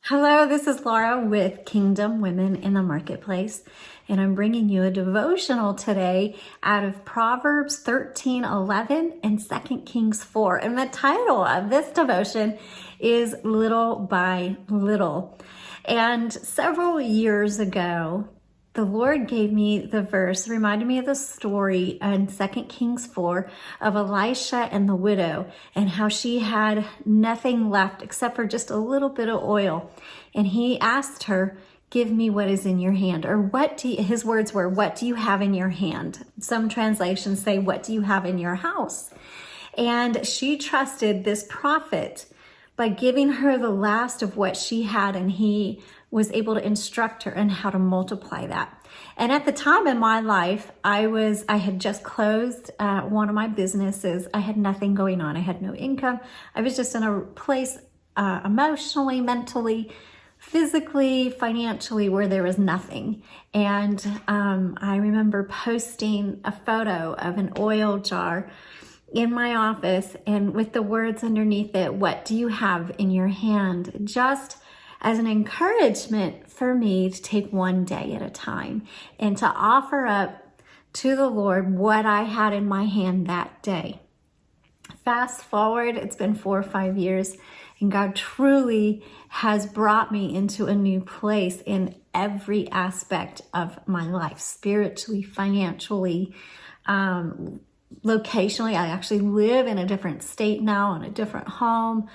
Hello, this is Laura with Kingdom Women in the Marketplace, and I'm bringing you a devotional today out of Proverbs 13:11 and 2 Kings 4. And the title of this devotion is Little by Little. And several years ago, the Lord gave me the verse, reminded me of the story in 2 Kings 4 of Elisha and the widow and how she had nothing left except for just a little bit of oil. And he asked her, "Give me what is in your hand." Or his words were, "What do you have in your hand?" Some translations say, "What do you have in your house?" And she trusted this prophet by giving her the last of what she had, and he was able to instruct her on how to multiply that. And at the time in my life, I had just closed one of my businesses. I had nothing going on. I had no income. I was just in a place emotionally, mentally, physically, financially, where there was nothing. And I remember posting a photo of an oil jar in my office and with the words underneath it, "What do you have in your hand?" Just as an encouragement for me to take one day at a time and to offer up to the Lord what I had in my hand that day. Fast forward, it's been 4 or 5 years, and God truly has brought me into a new place in every aspect of my life, spiritually, financially, locationally. I actually live in a different state now, in a different home.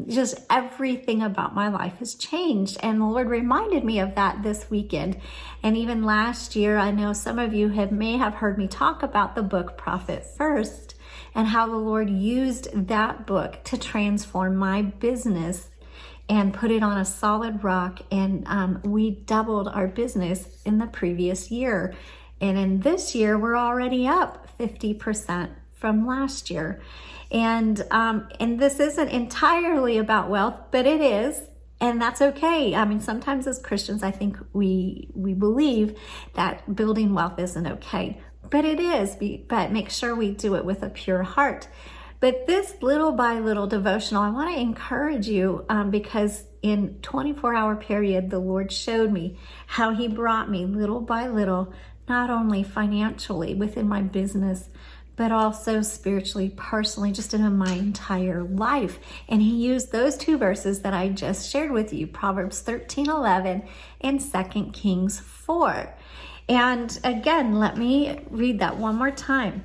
Just everything about my life has changed. And the Lord reminded me of that this weekend. And even last year, I know some of you may have heard me talk about the book Profit First and how the Lord used that book to transform my business and put it on a solid rock. And we doubled our business in the previous year. And in this year, we're already up 50% from last year. And this isn't entirely about wealth, but it is, and that's okay. I mean, sometimes as Christians, I think we believe that building wealth isn't okay, but it is, but make sure we do it with a pure heart. But this little by little devotional, I want to encourage you because in 24-hour period, the Lord showed me how he brought me little by little, not only financially within my business, but also spiritually, personally, just in my entire life. And he used those two verses that I just shared with you, Proverbs 13:11 and 2 Kings 4. And again, let me read that one more time.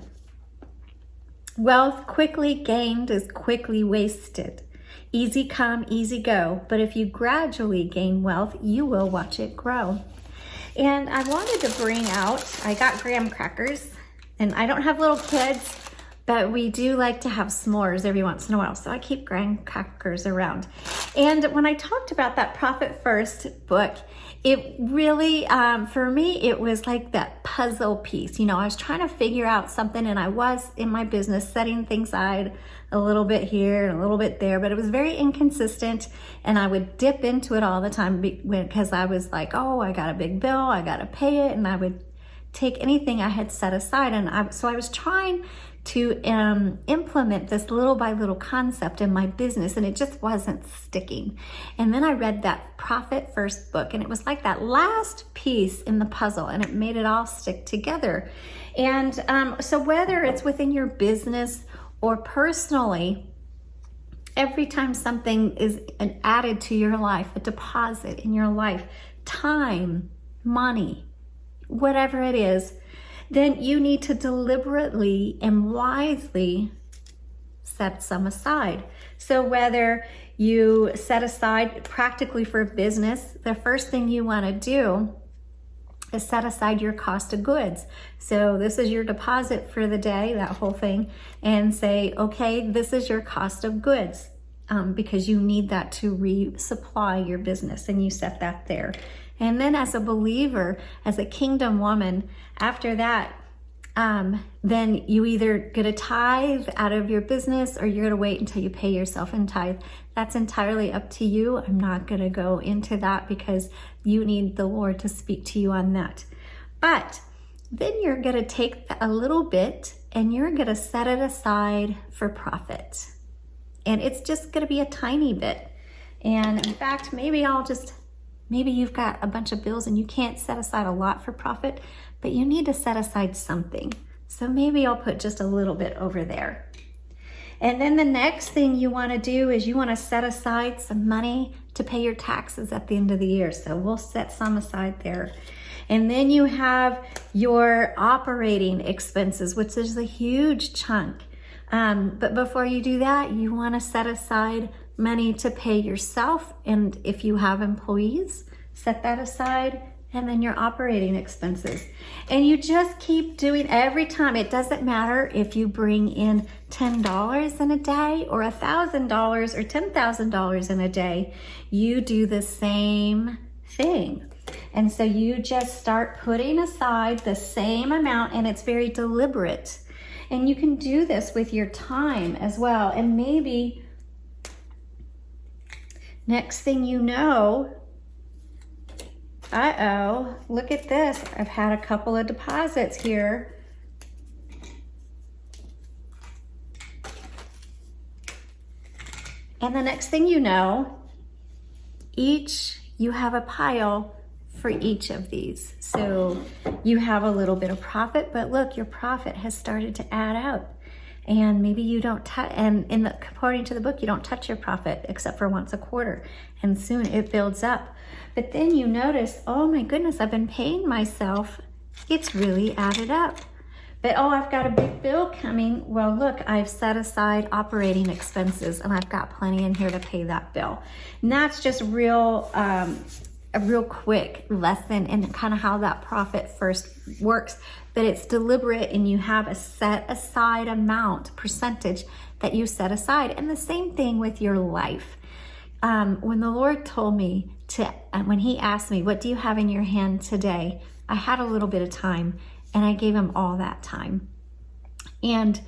"Wealth quickly gained is quickly wasted. Easy come, easy go. But if you gradually gain wealth, you will watch it grow." And I wanted to bring out, I got graham crackers, and I don't have little kids, but we do like to have s'mores every once in a while. So I keep graham crackers around. And when I talked about that Profit First book, it really, for me, it was like that puzzle piece. You know, I was trying to figure out something, and I was in my business setting things aside a little bit here and a little bit there, but it was very inconsistent, and I would dip into it all the time because I was like, oh, I got a big bill, I got to pay it, and I would take anything I had set aside. And so I was trying to implement this little by little concept in my business, and it just wasn't sticking. And then I read that Profit First book, and it was like that last piece in the puzzle, and it made it all stick together. And so whether it's within your business or personally, every time something is added to your life, a deposit in your life, time, money, whatever it is, then you need to deliberately and wisely set some aside. So whether you set aside practically for business, the first thing you want to do is set aside your cost of goods. So this is your deposit for the day, that whole thing, and say, okay, this is your cost of goods, because you need that to resupply your business, and you set that there. And then as a believer, as a kingdom woman, after that, then you either get a tithe out of your business, or you're going to wait until you pay yourself in tithe. That's entirely up to you. I'm not going to go into that because you need the Lord to speak to you on that. But then you're going to take a little bit and you're going to set it aside for profit. And it's just going to be a tiny bit. And in fact, maybe you've got a bunch of bills and you can't set aside a lot for profit, but you need to set aside something. So maybe I'll put just a little bit over there. And then the next thing you want to do is you want to set aside some money to pay your taxes at the end of the year. So we'll set some aside there. And then you have your operating expenses, which is a huge chunk. But before you do that, you want to set aside money to pay yourself. And if you have employees, set that aside. And then your operating expenses. And you just keep doing every time. It doesn't matter if you bring in $10 in a day or $1,000 or $10,000 in a day. You do the same thing. And so you just start putting aside the same amount, and it's very deliberate. And you can do this with your time as well. And maybe next thing you know, look at this. I've had a couple of deposits here. And the next thing you know, you have a pile for each of these. So you have a little bit of profit, but look, your profit has started to add up. And maybe you don't touch, and according to the book, you don't touch your profit except for once a quarter. And soon it builds up. But then you notice, oh my goodness, I've been paying myself. It's really added up. But oh, I've got a big bill coming. Well, look, I've set aside operating expenses and I've got plenty in here to pay that bill. And that's just a real quick lesson in kind of how that profit first works. But it's deliberate, and you have a set aside amount, percentage that you set aside. And the same thing with your life. When the Lord told me when he asked me, what do you have in your hand today? I had a little bit of time, and I gave him all that time. And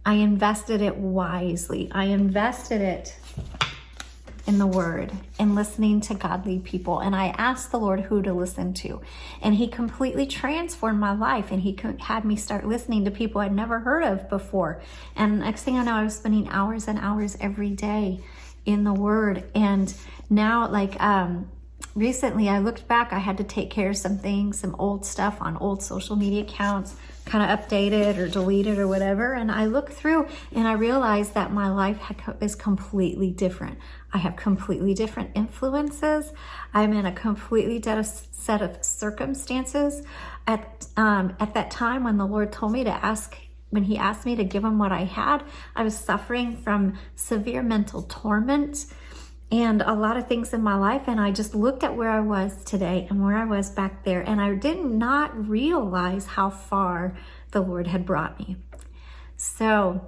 I invested it wisely. I invested it in the Word and listening to godly people. And I asked the Lord who to listen to. And he completely transformed my life. And he had me start listening to people I'd never heard of before. And next thing I know, I was spending hours and hours every day in the Word. And now, recently I looked back, I had to take care of some things, some old stuff on old social media accounts, kind of updated or deleted or whatever. And I looked through and I realized that my life is completely different. I have completely different influences. I'm in a completely different set of circumstances. At that time when the Lord told me when he asked me to give him what I had, I was suffering from severe mental torment and a lot of things in my life. And I just looked at where I was today and where I was back there. And I did not realize how far the Lord had brought me. So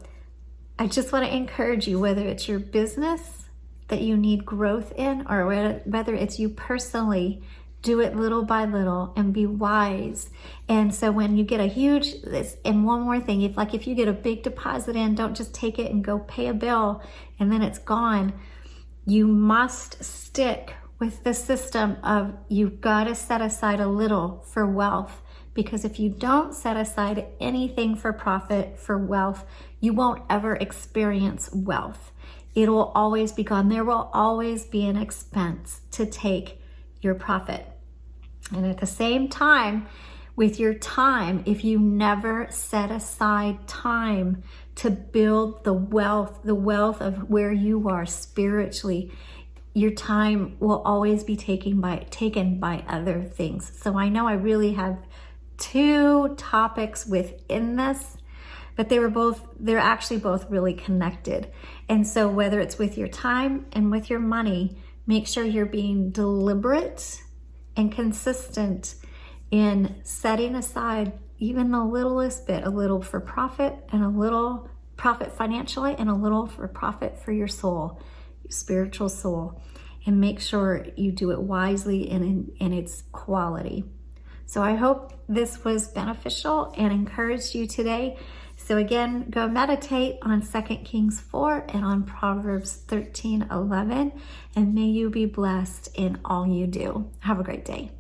I just want to encourage you, whether it's your business that you need growth in, or whether it's you personally, do it little by little and be wise. And so when you get and one more thing, if you get a big deposit in, don't just take it and go pay a bill and then it's gone. You must stick with the system of you've got to set aside a little for wealth, because if you don't set aside anything for profit, for wealth, you won't ever experience wealth. It will always be gone. There will always be an expense to take your profit. And at the same time, with your time, if you never set aside time to build the wealth of where you are spiritually, your time will always be taken by other things. So I know I really have two topics within this, but they're actually both really connected. And so whether it's with your time and with your money, make sure you're being deliberate and consistent in setting aside even the littlest bit, a little for profit and a little profit financially and a little for profit for your soul, your spiritual soul. And make sure you do it wisely and in its quality. So I hope this was beneficial and encouraged you today. So again, go meditate on 2 Kings 4 and on Proverbs 13:11, and may you be blessed in all you do. Have a great day.